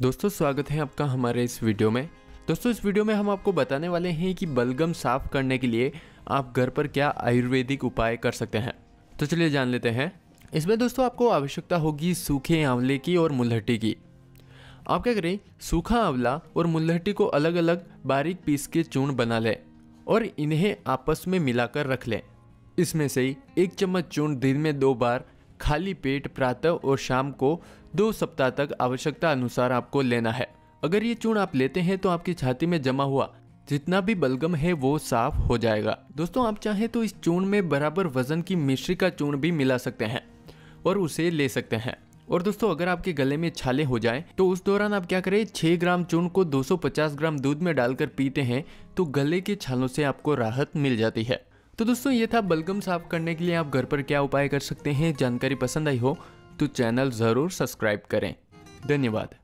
दोस्तों स्वागत है आपका हमारे इस वीडियो में। दोस्तों इस वीडियो में हम आपको बताने वाले हैं कि बलगम साफ करने के लिए आप घर पर क्या आयुर्वेदिक उपाय कर सकते हैं। तो चलिए जान लेते हैं। इसमें दोस्तों आपको आवश्यकता होगी सूखे आंवले की और मुलहट्टी की। आप क्या करें, सूखा आंवला और मुलहट्टी को अलग अलग बारीक पीस के चूर्ण बना लें और इन्हें आपस में मिलाकर रख लें। इसमें से 1 चम्मच चूर्ण दिन में 2 बार खाली पेट प्रातः और शाम को 2 सप्ताह तक आवश्यकता अनुसार आपको लेना है। अगर ये चूर्ण आप लेते हैं तो आपकी छाती में जमा हुआ जितना भी बलगम है वो साफ हो जाएगा। दोस्तों आप चाहें तो इस चूर्ण में बराबर वजन की मिश्री का चूर्ण भी मिला सकते हैं और उसे ले सकते हैं। और दोस्तों अगर आपके गले में छाले हो जाए तो उस दौरान आप क्या करें, 6 ग्राम चूर्ण को 250 ग्राम दूध में डालकर पीते हैं तो गले के छालों से आपको राहत मिल जाती है। तो दोस्तों ये था बलगम साफ करने के लिए आप घर पर क्या उपाय कर सकते हैं। जानकारी पसंद आई हो तो चैनल ज़रूर सब्सक्राइब करें। धन्यवाद।